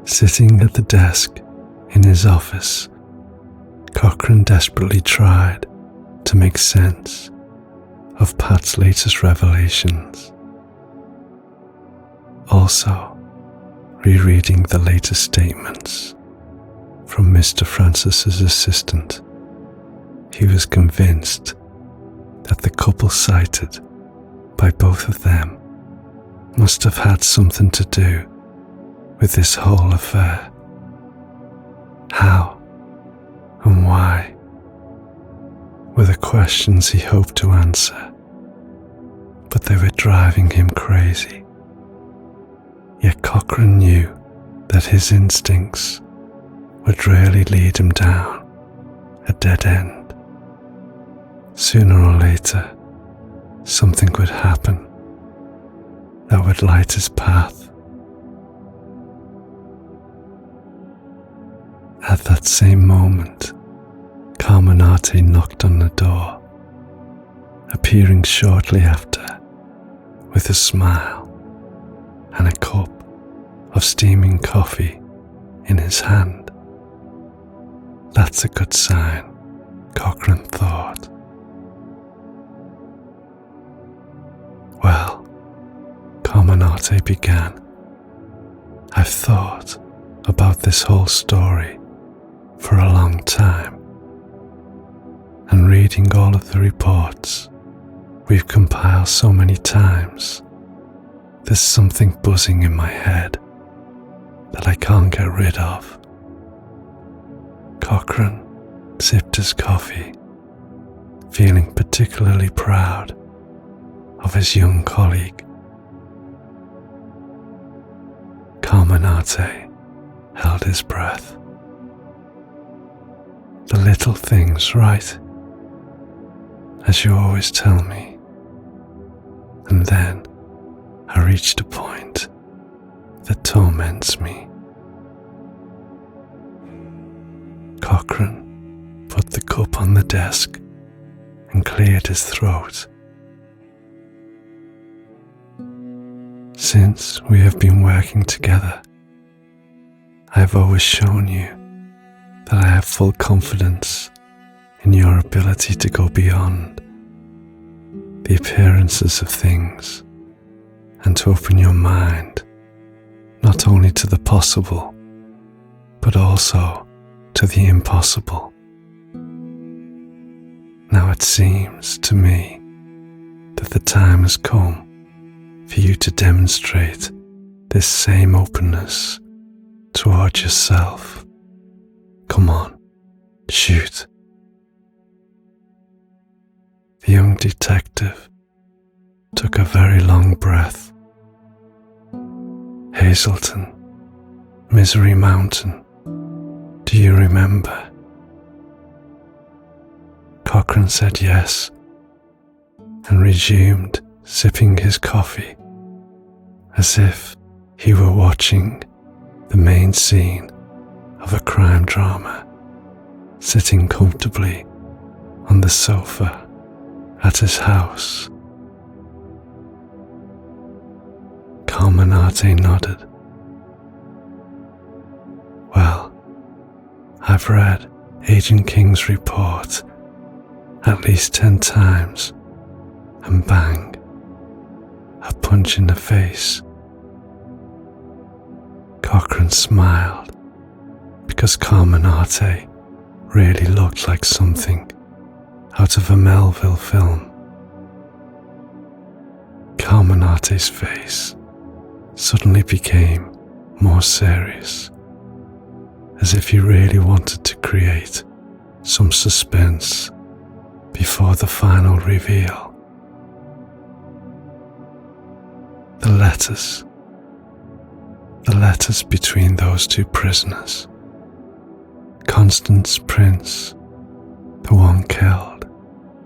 Sitting at the desk in his office, Cochrane desperately tried to make sense of Pat's latest revelations. Also, rereading the latest statements from Mr. Francis's assistant, he was convinced that the couple cited by both of them must have had something to do with this whole affair. How and why were the questions he hoped to answer, but they were driving him crazy. Yet Cochrane knew that his instincts would really lead him down a dead end. Sooner or later, something would happen that would light his path. At that same moment, Carmenate knocked on the door, appearing shortly after with a smile and a cup of steaming coffee in his hand. That's a good sign, Cochrane thought. Well, Carmenate began, I've thought about this whole story for a long time, and reading all of the reports we've compiled so many times, there's something buzzing in my head that I can't get rid of. Cochrane sipped his coffee, feeling particularly proud of his young colleague. Carmenate held his breath. The little things, right? As you always tell me. And then I reached a point that torments me. Cochrane put the cup on the desk and cleared his throat. Since we have been working together, I have always shown you that I have full confidence in your ability to go beyond the appearances of things and to open your mind not only to the possible, but also to the impossible. Now it seems to me that the time has come for you to demonstrate this same openness toward yourself. Come on, shoot. The young detective took a very long breath. Hazelton, Misery Mountain, do you remember? Cochrane said yes, and resumed sipping his coffee, as if he were watching the main scene of a crime drama, sitting comfortably on the sofa at his house. Carmenate nodded. Well, I've read Agent King's report at least 10 times, and bang, a punch in the face. Cochrane smiled, because Carmenate really looked like something out of a Melville film. Carmenate's face suddenly became more serious, as if he really wanted to create some suspense before the final reveal. The letters between those two prisoners, Constance Prince, the one killed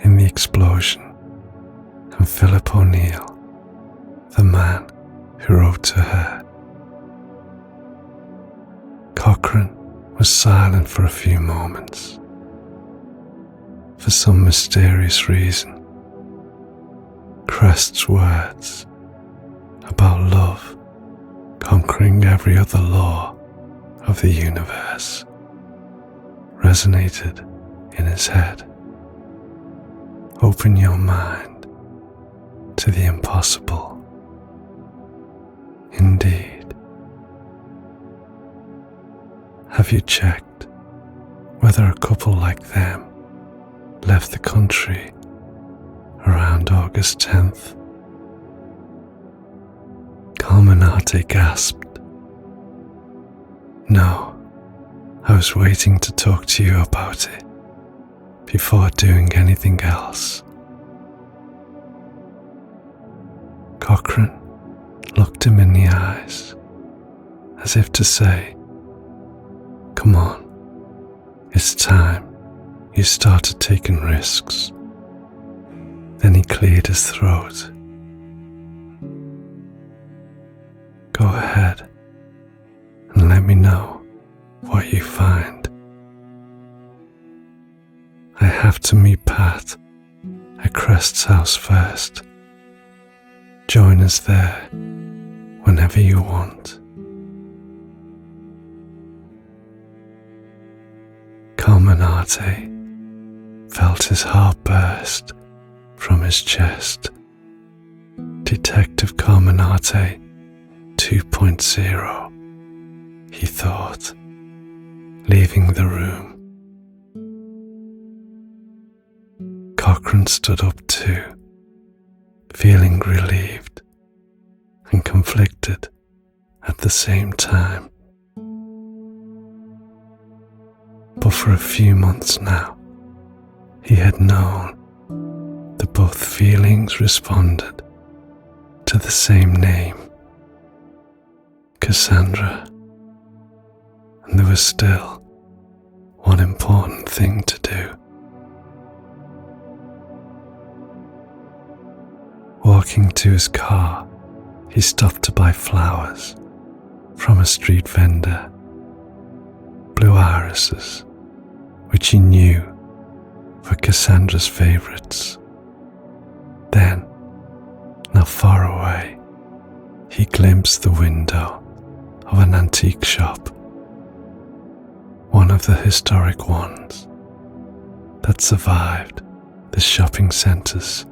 in the explosion, and Philip O'Neill, the man who wrote to her. Cochrane was silent for a few moments. For some mysterious reason, Crest's words about love conquering every other law of the universe resonated in his head. Open your mind to the impossible. Indeed. Have you checked whether a couple like them left the country around August 10th? Carmenate gasped. No, I was waiting to talk to you about it before doing anything else. Cochrane looked him in the eyes, as if to say, "Come on, it's time you started taking risks." Then he cleared his throat. Go ahead and let me know what you find. I have to meet Pat at Crest's house first. Join us there whenever you want. Carmenate felt his heart burst from his chest. Detective Carmenate 2.0, he thought, leaving the room. Cochrane stood up too, feeling relieved and conflicted at the same time. But for a few months now, he had known that both feelings responded to the same name, Cassandra, and there was still one important thing to do. Walking to his car, he stopped to buy flowers from a street vendor, blue irises, which he knew were Cassandra's favourites. Then, not far away, he glimpsed the window of an antique shop, one of the historic ones that survived the shopping centres.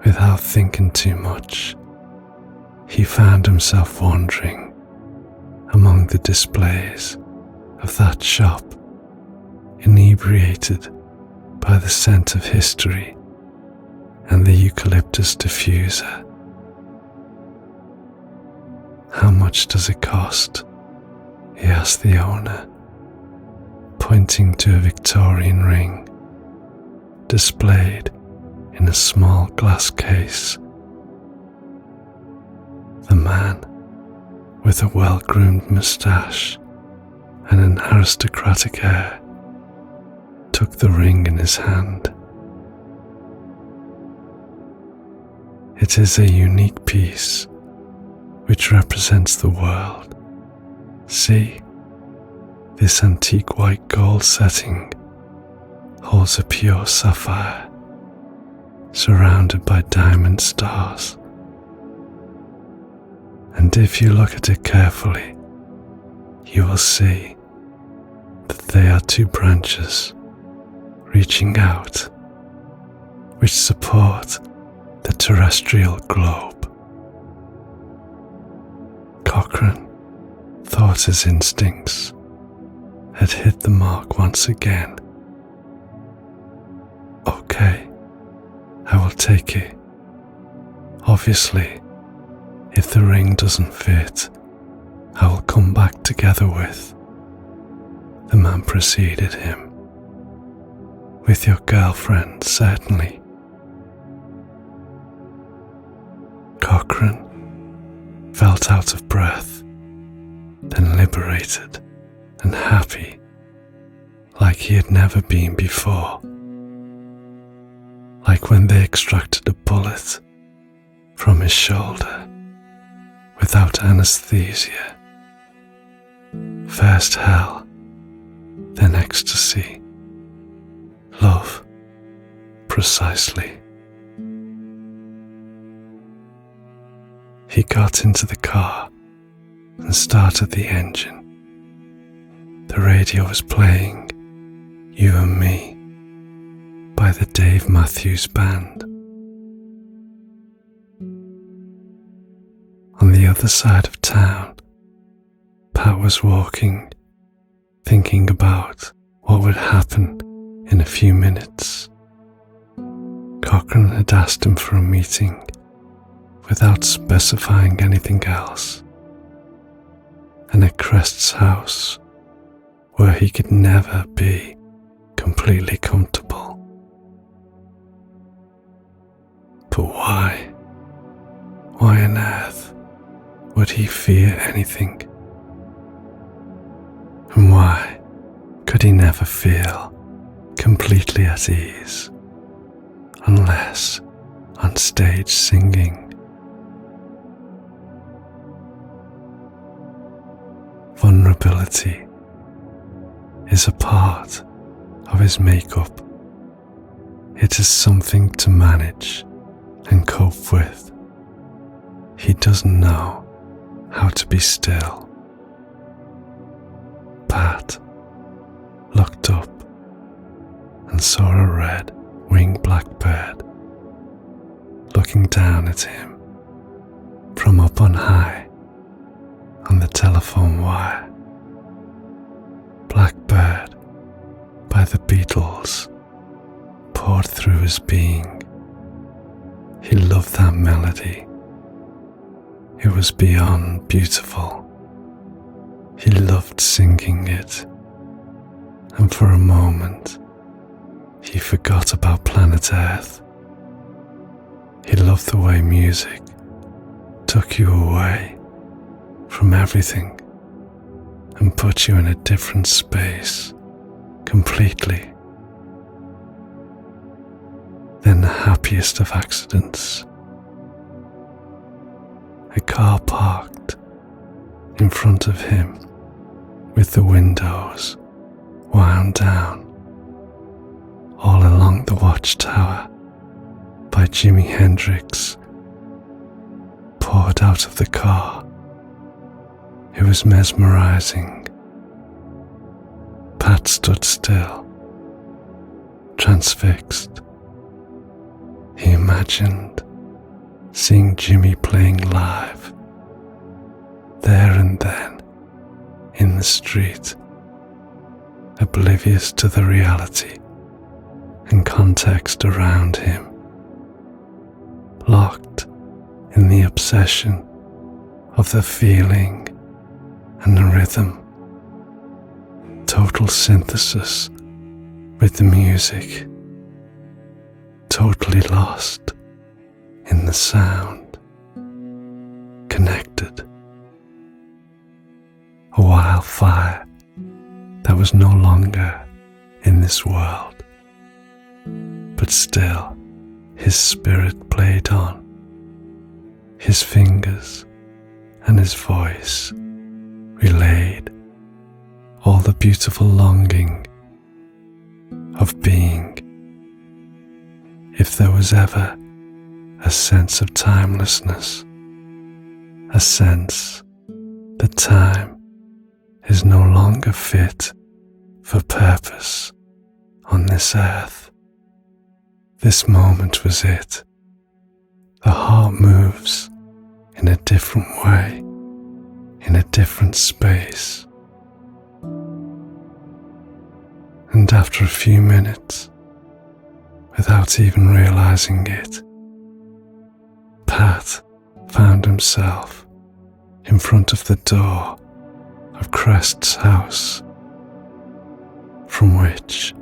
Without thinking too much, he found himself wandering among the displays of that shop, inebriated by the scent of history and the eucalyptus diffuser. How much does it cost? He asked the owner, pointing to a Victorian ring displayed in a small glass case. The man, with a well-groomed moustache and an aristocratic air, took the ring in his hand. It is a unique piece which represents the world. See, this antique white gold setting holds a pure sapphire, surrounded by diamond stars. And if you look at it carefully, you will see that they are two branches reaching out, which support the terrestrial globe. Cochrane thought his instincts had hit the mark once again. Okay, I will take it. Obviously, if the ring doesn't fit, I will come back together with. The man preceded him. With your girlfriend, certainly. Cochrane felt out of breath, then liberated and happy, like he had never been before. Like when they extracted a bullet from his shoulder without anesthesia. First hell, then ecstasy. Love, precisely. He got into the car and started the engine. The radio was playing You and Me by the Dave Matthews Band. On the other side of town, Pat was walking, thinking about what would happen in a few minutes. Cochrane had asked him for a meeting without specifying anything else, and at Crest's house, where he could never be completely comfortable. But why? Why on earth would he fear anything? And why could he never feel completely at ease unless on stage singing? Vulnerability is a part of his makeup. It is something to manage and cope with. He doesn't know how to be still. Pat looked up and saw a red-winged blackbird looking down at him from up on high on the telephone wire. Blackbird by the Beatles poured through his being. He loved that melody. It was beyond beautiful. He loved singing it, and for a moment he forgot about planet Earth. He loved the way music took you away from everything and put you in a different space completely. Then the happiest of accidents. A car parked in front of him with the windows wound down. All Along the Watchtower by Jimi Hendrix poured out of the car. It was mesmerizing. Pat stood still, transfixed. He imagined seeing Jimmy playing live, there and then, in the street, oblivious to the reality and context around him, locked in the obsession of the feeling and the rhythm, total synthesis with the music, totally lost in the sound, connected. A wildfire that was no longer in this world, but still his spirit played on. His fingers and his voice relayed all the beautiful longing of being. If there was ever a sense of timelessness, a sense that time is no longer fit for purpose on this earth, this moment was it. The heart moves in a different way, in a different space. And after a few minutes, without even realizing it, Pat found himself in front of the door of Crest's house, from which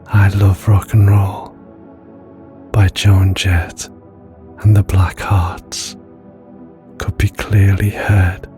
I Love Rock and Roll by Joan Jett and the Black Hearts could be clearly heard